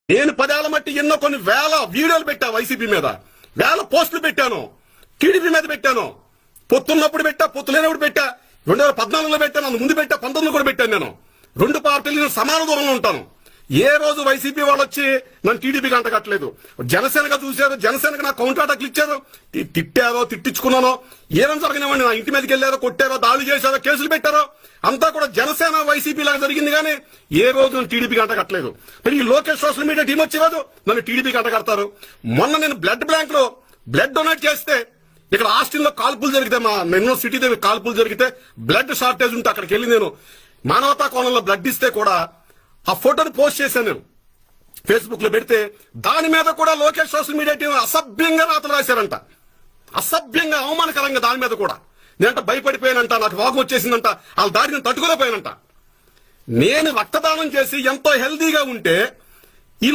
నేను 10 ఏళ్ల మట్టి ఎన్నో కొన్ని వేల వీడియోలు పెట్టా, వైసీపీ మీద వేల పోస్టులు పెట్టాను, టీడీపీ మీద పెట్టాను, పొత్తున్నప్పుడు పెట్టా, పొత్తు లేనప్పుడు పెట్టా, 2014లో పెట్టాను, అందు ముందు పెట్టా, 19లో కూడా పెట్టాను. నేను రెండు పార్టీలు నేను సమాన దూరంలో ఉంటాను. ఏ రోజు వైసీపీ వాళ్ళు వచ్చి నన్ను టీడీపీకి అంటగట్టలేదు. జనసేనగా చూశారు, జనసేనకు నా కౌంటర్ అటాక్లు ఇచ్చారు, తిట్టారో తిట్టించుకున్నానో ఏమైనా జరగనివ్వండి, నా ఇంటి మీదకి వెళ్ళారో, కొట్టారో, దాడులు చేశారో, కేసులు పెట్టారో, అంతా కూడా జనసేన వైసీపీ లాగా జరిగింది. కానీ ఏ రోజు నన్ను టీడీపీకి అంటగట్టలేదు. మరి ఈ లోకేష్ సోషల్ మీడియా టీం వచ్చే రోజు నన్ను టీడీపీకి అంటగడతారు. మొన్న నేను బ్లడ్ బ్యాంక్ లో బ్లడ్ డొనేట్ చేస్తే, ఇక్కడ ఆస్టిన్ లో కాల్పులు జరిగితే, మా యూనివర్సిటీ దగ్గర కాల్పులు జరిగితే బ్లడ్ షార్టేజ్ ఉంటే అక్కడికి వెళ్ళి నేను మానవతా కోణంలో బ్లడ్ ఇస్తే కూడా ఆ ఫోటోని పోస్ట్ చేశాను. నేను ఫేస్బుక్ లో పెడితే దాని మీద కూడా లోకేష్ సోషల్ మీడియా టీం అసభ్యంగా రాతలు రాశారంట, అసభ్యంగా అవమానకరంగా. దాని మీద కూడా నేనంట భయపడిపోయానంట, నాకు రోగం వచ్చేసిందంట, వాళ్ళ దాడిని తట్టుకోలేకపోయానంట. నేను రక్తదానం చేసి ఎంతో హెల్దీగా ఉంటే ఈ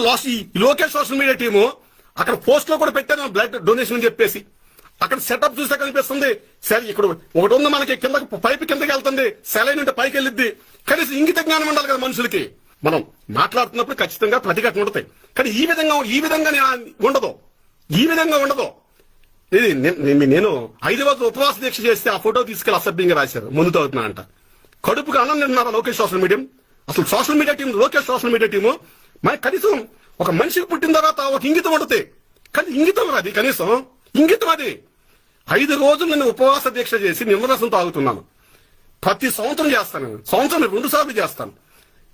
లోకేష్ సోషల్ మీడియా టీము అక్కడ పోస్ట్ లో కూడా పెట్టాను బ్లడ్ డొనేషన్ అని చెప్పేసి. అక్కడ సెటప్ చూస్తే కనిపిస్తుంది, సరే ఇక్కడ ఒకటి ఉంది మనకి, కిందకి పైపు కిందకి వెళ్తుంది, సెలైన్ ఉంటే పైకి వెళ్ళిద్ది. కనీసం ఇంగిత జ్ఞానం ఉండాలి కదా మనుషులకి. మనం మాట్లాడుతున్నప్పుడు ఖచ్చితంగా ప్రతిఘటన ఉంటాయి, కానీ ఈ విధంగా ఉండదు, ఈ విధంగా ఉండదు. ఇది నేను 5 రోజులు ఉపవాస దీక్ష చేస్తే ఆ ఫోటో తీసుకెళ్లి అసభ్యంగా రాశారు, ముందు తగ్గుతున్నా అంట. కడుపుగా అన్నం తింటున్నారా లోకేష్ సోషల్ మీడియా? అసలు social media team, Lokesh social media team మనకి కనీసం ఒక మనిషికి పుట్టిన తర్వాత ఒక ఇంగితం ఉంటుంది, కానీ ఇంగితం అది, కనీసం ఇంగితం అది. 5 రోజులు నేను ఉపవాస దీక్ష చేసి నిమ్మరసం తాగుతున్నాను. ప్రతి సంవత్సరం చేస్తాను, సంవత్సరం 2 సార్లు చేస్తాను.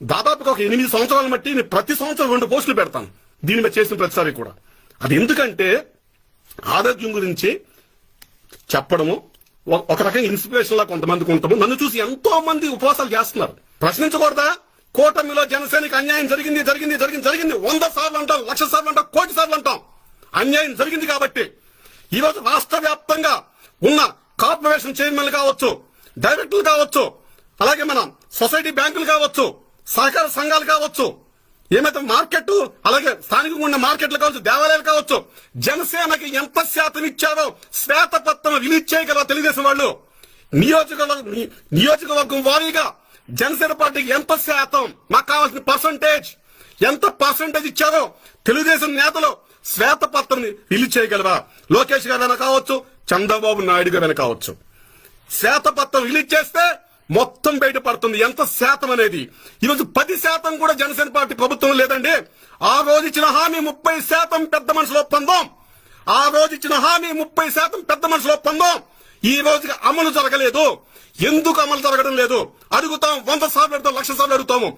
దాదాపుగా ఒక 8 సంవత్సరాలు బట్టి నేను ప్రతి సంవత్సరం 2 పోస్టులు పెడతాను దీని మీద చేసిన ప్రతిసారి కూడా. అది ఎందుకంటే ఆరోగ్యం గురించి చెప్పడము, ఒక రకంగా ఇన్స్పిరేషన్ లా కొంతమందికి ఉంటాము. నన్ను చూసి ఎంతో మంది ఉపవాసాలు చేస్తున్నారు. ప్రశ్నించకూడదా? కూటమిలో జనసేనకి అన్యాయం జరిగింది జరిగింది జరిగింది జరిగింది 100 సార్లు అంటాం, 1,00,000 సార్లు అంటాం, 1,00,00,000 సార్లు అంటాం. అన్యాయం జరిగింది కాబట్టి ఈ రోజు రాష్ట్ర వ్యాప్తంగా ఉన్న కార్పొరేషన్ చైర్మన్లు కావచ్చు, డైరెక్టర్లు కావచ్చు, అలాగే మన సొసైటీ బ్యాంకులు కావచ్చు, సహకార సంఘాలు కావచ్చు, ఏమైతే మార్కెట్, అలాగే స్థానికంగా ఉన్న మార్కెట్లు కావచ్చు, దేవాలయాలు కావచ్చు, జనసేనకి ఎంత శాతం ఇచ్చారో శ్వేతపత్రం రిలీజ్ చేయగలరా తెలుగుదేశం వాళ్ళు? నియోజకవర్గం వారీగా జనసేన పార్టీకి ఎంత శాతం, మాకు కావాల్సిన పర్సంటేజ్, ఎంత పర్సంటేజ్ ఇచ్చారో తెలుగుదేశం నేతలు శ్వేతపత్రం రిలీజ్ చేయగలరా? లోకేష్ గారైనా కావచ్చు, చంద్రబాబు నాయుడు గారైనా కావచ్చు. శ్వేతపత్రం రిలీజ్ చేస్తే మొత్తం బయటపడుతుంది ఎంత శాతం అనేది. ఈరోజు 10% కూడా జనసేన పార్టీ ప్రభుత్వం లేదండి. ఆ రోజు ఇచ్చిన హామీ 30% పెద్ద మనుషుల ఒప్పందం, ఆ రోజు ఇచ్చిన హామీ 30% పెద్ద మనుషుల ఒప్పందం ఈ రోజుకి అమలు జరగలేదు. ఎందుకు అమలు జరగడం లేదు అడుగుతాం. 100 సార్లు అడుగుతాం, 1,00,000 సార్లు అడుగుతాము.